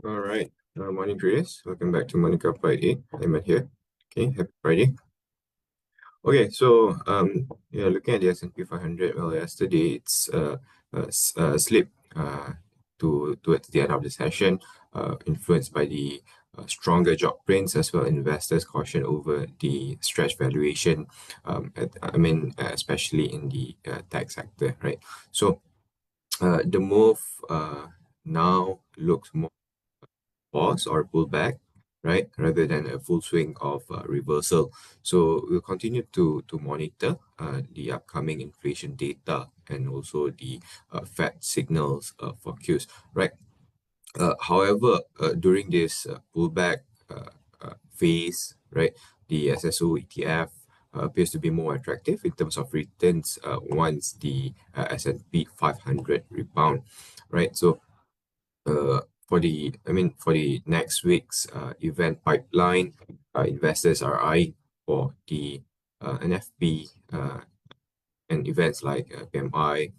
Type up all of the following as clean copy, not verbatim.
All right. Morning, traders. Welcome back to Monica Friday. Aiman here. Okay, happy Friday. Okay, so yeah, looking at the S&P 500. Well, yesterday it's slipped towards the end of the session, influenced by the stronger job prints as well. Investors caution over the stretch valuation. Especially in the tech sector, right? So the move now looks more pause or pullback, right, rather than a full swing of reversal. So we'll continue to monitor the upcoming inflation data and also the Fed signals for Qs, right? However, during this pullback phase, right, the SSO ETF appears to be more attractive in terms of returns once the S&P 500 rebound, right? So for the next week's event pipeline, investors are eyeing for the NFP and events like PMI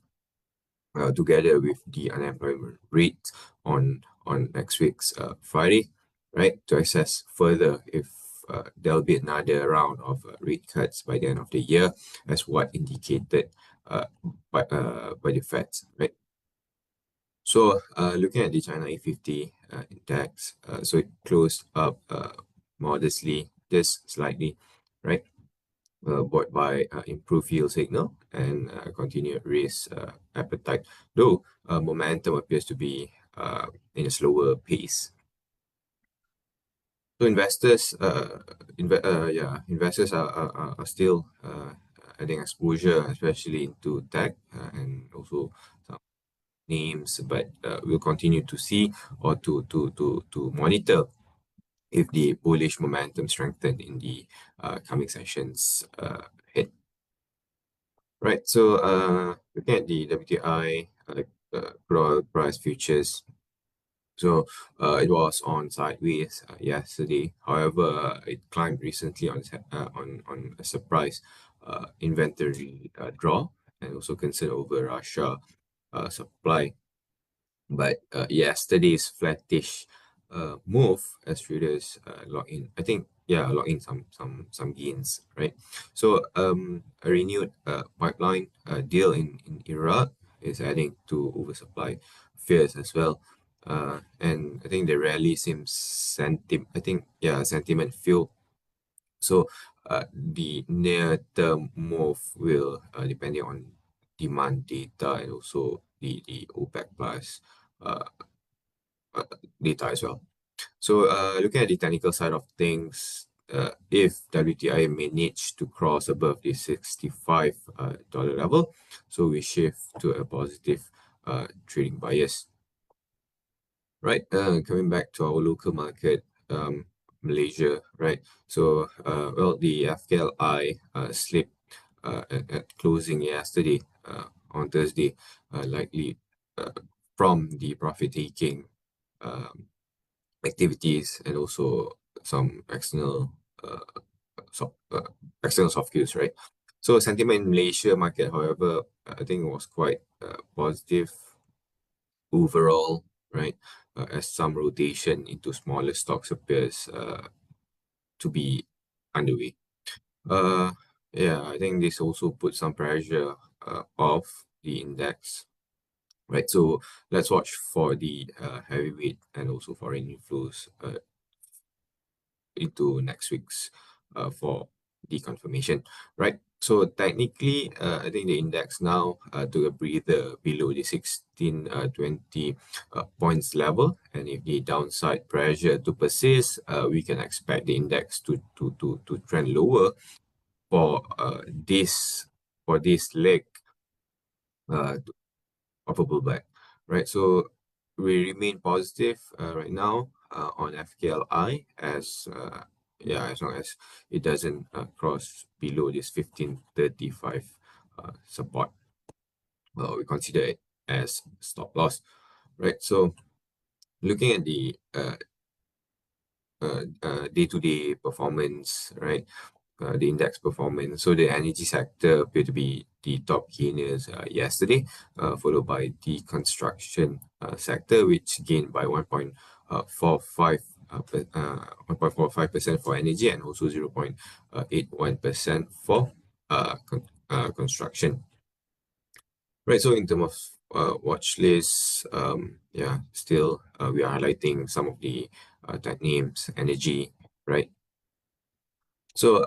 together with the unemployment rate on next week's Friday, right? To assess further if there'll be another round of rate cuts by the end of the year, as what indicated uh, by the Fed, right? So, looking at the China A50 index, so it closed up modestly, just slightly, right? Buoyed by improved yield signal and continued risk appetite, though momentum appears to be in a slower pace. So investors are still adding exposure, especially into tech and also some names, but we'll continue to see or to monitor if the bullish momentum strengthened in the coming sessions ahead. Right. So looking at the WTI crude oil price futures. So it was on sideways yesterday. However, it climbed recently on a surprise inventory draw and also concern over Russia supply. But yesterday's flattish move as traders log in, I think, yeah, log in some gains, right? So a renewed pipeline deal in Iraq is adding to oversupply fears as well. And I think the rally seems sentiment fuel. So the near-term move will depending on demand data and also the OPEC plus uh, uh, data as well. So looking at the technical side of things, if WTI managed to cross above the $65 level, so we shift to a positive trading bias. Right, coming back to our local market, Malaysia, right? So, well, the FKLI slipped at closing yesterday on Thursday, likely from the profit-taking um, activities and also some uh, so, uh, external soft cues, right? So sentiment in Malaysia market, however, I think was quite positive overall, right? As some rotation into smaller stocks appears to be underway. Uh, yeah, I think this also puts some pressure off the index, right? So let's watch for the heavyweight and also foreign inflows into next week's for the confirmation, right? So technically, I think the index now took a breather below the 1620 points level, and if the downside pressure to persist, we can expect the index to trend lower for this leg uh, of a pullback, right? So we remain positive right now on FKLI as long as it doesn't cross below this 1535 support. We consider it as stop loss, right? So looking at the day-to-day performance, right? The index performance. So the energy sector appeared to be the top gainers yesterday, followed by the construction sector, which gained by 1.45% for energy, and also 0.81% for construction. Right, so in terms of watch list, yeah, still we are highlighting some of the tech names, energy, right? So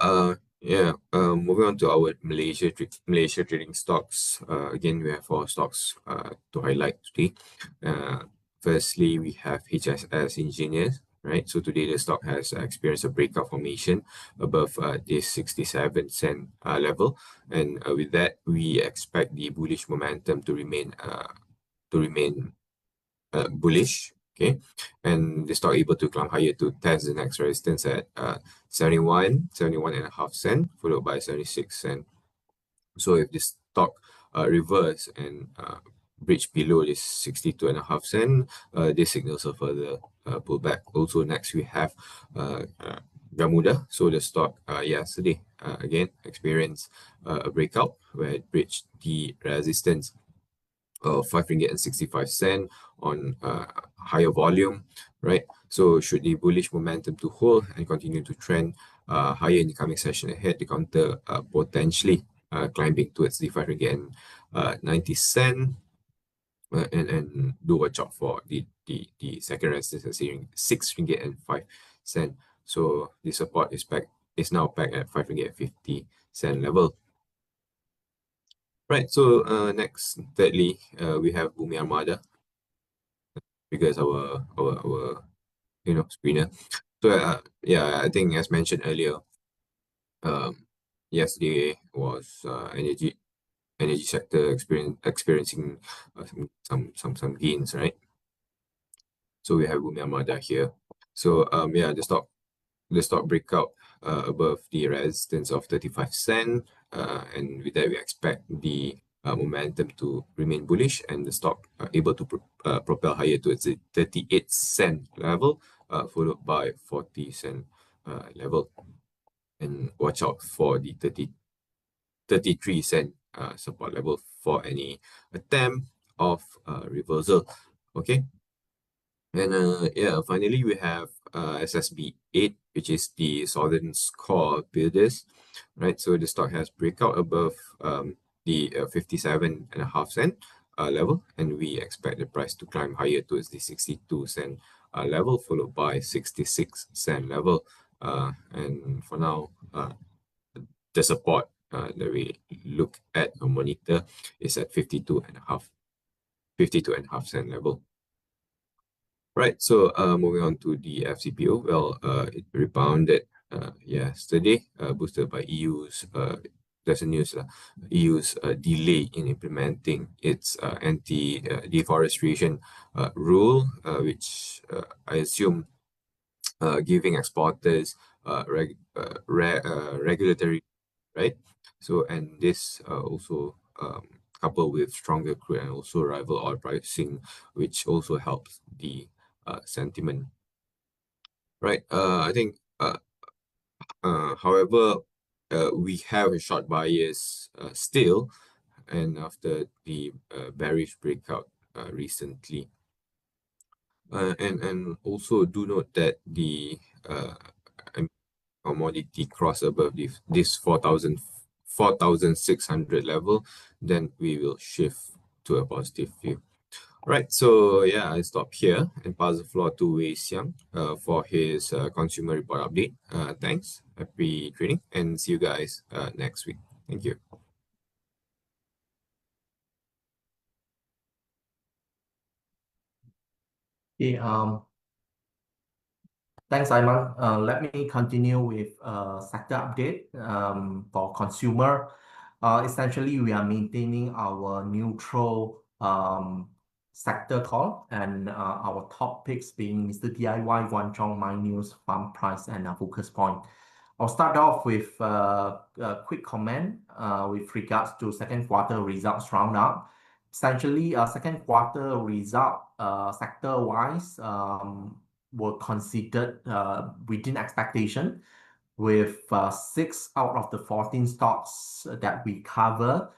yeah, moving on to our Malaysia trading stocks. Again, we have four stocks to highlight today. Firstly, we have HSS Engineers, right? So today the stock has experienced a breakout formation above this 67 cent level, and with that, we expect the bullish momentum to remain bullish. Okay, and the stock able to climb higher to test the next resistance at 71.5 cent, followed by 76 cent. So if this stock reverse and breach below this 62.5 cent, this signals a further pullback. Also, next we have Gamuda. So the stock yesterday again experienced a breakout where it breached the resistance of 5 ringgit and 65 cent on higher volume, right? So should the bullish momentum to hold and continue to trend higher in the coming session ahead, the counter potentially climbing towards the 5 ringgit and 90 cent, and do watch out for the second resistance at 6 ringgit and 5 cent. So the support is now back at 5 ringgit and 50 cent level. Right, so thirdly, we have Bumi Armada, because our screener. So yeah, I think as mentioned earlier, yesterday was energy sector experiencing some gains, right? So we have Bumi Armada here. So yeah, the stock breakout above the resistance of 35 cent, and with that we expect the momentum to remain bullish and the stock able to propel higher towards the 38 cent level, followed by 40 cent level, and watch out for the 33 cent support level for any attempt of reversal. Okay. And yeah, finally we have SSB8, which is the Southern Core Builders, right? So the stock has breakout above the 57.5 cent level, and we expect the price to climb higher towards the 62 cent level, followed by 66 cent level. And for now, the support that we look at or monitor is at 52.5 cent level. Right, so moving on to the FCPO, well, it rebounded yesterday, boosted by EU's, there's a news, EU's delay in implementing its anti-deforestation rule, which I assume giving exporters regulatory, right? So, and this also coupled with stronger crude and also rival oil pricing, which also helps the sentiment, right? I think, however, we have a short bias still, and after the bearish breakout recently, and also do note that the commodity cross above this 4,600 level, then we will shift to a positive view. Right, so yeah, I stop here and pass the floor to Wei Siang for his consumer report update. Thanks, happy trading, and see you guys next week. Thank you. Okay, thanks, Aiman. Let me continue with sector update for consumer. Essentially, we are maintaining our neutral sector call, and our top picks being Mr. DIY, Guan Chong, My News, Farm Price, and Focus Point. I'll start off with a quick comment with regards to second quarter results roundup. Essentially, second quarter result sector-wise were considered within expectation, with 6 out of the 14 stocks that we cover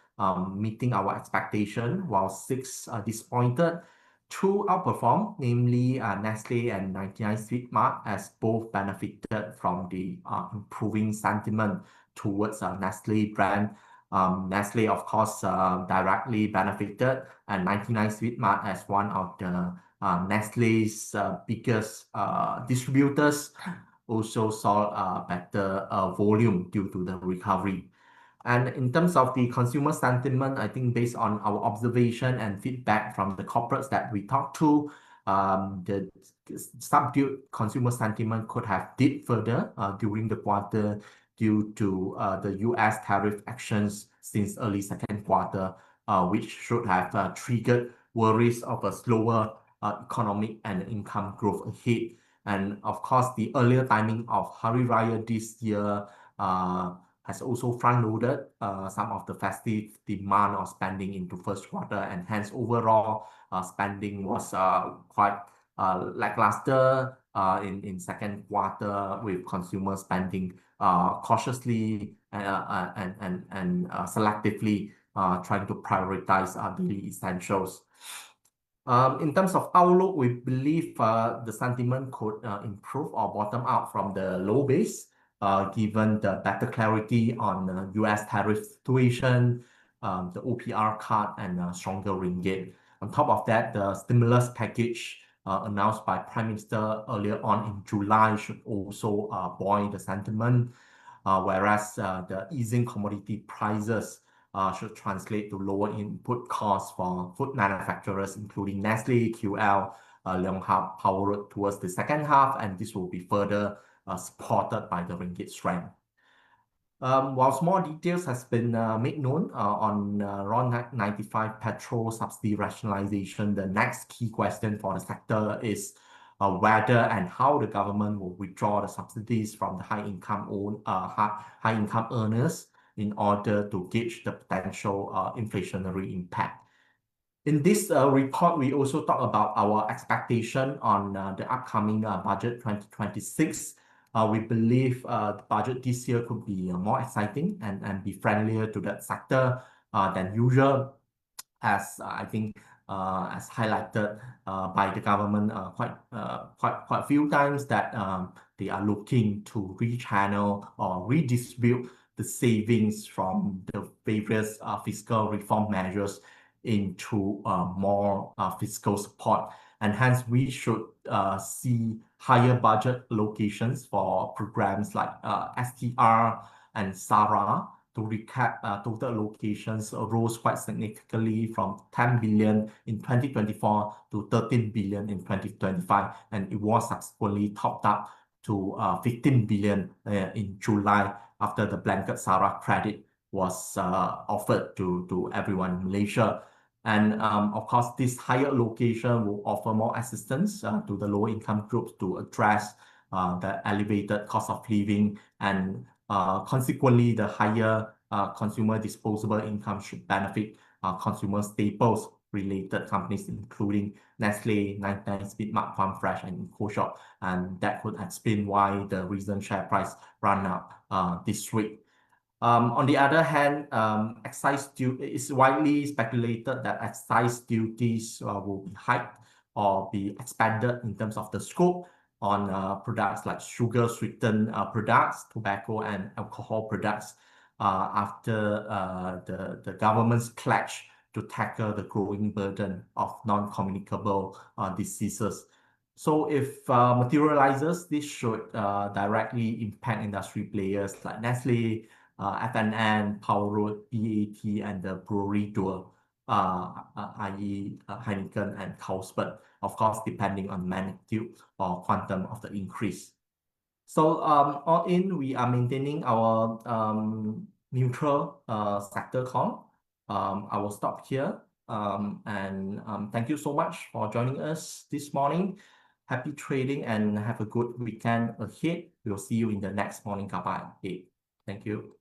meeting our expectation, while 6 disappointed. Two outperformed, namely Nestle and 99 Sweet Mart, as both benefited from the improving sentiment towards Nestle brand. Nestle, of course, directly benefited, and 99 Sweet Mart, as one of the Nestle's biggest distributors, also saw better volume due to the recovery. And in terms of the consumer sentiment, I think based on our observation and feedback from the corporates that we talked to, the subdued consumer sentiment could have dipped further during the quarter due to the US tariff actions since early second quarter, which should have triggered worries of a slower economic and income growth ahead. And of course, the earlier timing of Hari Raya this year has also front-loaded some of the festive demand or spending into first quarter, and hence overall spending was quite lackluster in second quarter, with consumer spending cautiously and selectively trying to prioritize daily essentials. In terms of outlook, we believe the sentiment could improve or bottom out from the low base, given the better clarity on the US tariff situation, the OPR cut, and stronger ringgit. On top of that, the stimulus package announced by Prime Minister earlier on in July should also buoy the sentiment, whereas the easing commodity prices should translate to lower input costs for food manufacturers, including Nestle, QL, Leonhardt, Power towards the second half, and this will be further supported by the ringgit strength. Whilst more details has been made known on RON 95 petrol subsidy rationalization, the next key question for the sector is whether and how the government will withdraw the subsidies from the high income earners in order to gauge the potential inflationary impact. In this report, we also talk about our expectation on the upcoming budget 2026. We believe the budget this year could be more exciting and be friendlier to that sector than usual, as I think as highlighted by the government quite a few times, that they are looking to rechannel or redistribute the savings from the various fiscal reform measures into more fiscal support. And hence we should see higher budget allocations for programs like STR and SARA. To recap, total allocations rose quite significantly from 10 billion in 2024 to 13 billion in 2025, and it was subsequently topped up to 15 billion in July, after the blanket SARA credit was offered to everyone in Malaysia. And of course, this higher allocation will offer more assistance to the lower income groups to address the elevated cost of living, and consequently, the higher consumer disposable income should benefit consumer staples related companies, including Nestle, 99 Speedmart, Farm Fresh, and EcoShop. And that could explain why the recent share price ran up this week. On the other hand, it's widely speculated that excise duties will be hiked or be expanded in terms of the scope on products like sugar sweetened products, tobacco, and alcohol products after the government's pledge to tackle the growing burden of non-communicable diseases. So if materializes, this should directly impact industry players like Nestle, FNN, Power Road, BAT, and the brewery duo, i.e. Heineken and Carlsberg, of course, depending on magnitude or quantum of the increase. So all in, we are maintaining our neutral sector call. I will stop here. And thank you so much for joining us this morning. Happy trading and have a good weekend ahead. We'll see you in the next morning kapa at 8. Thank you.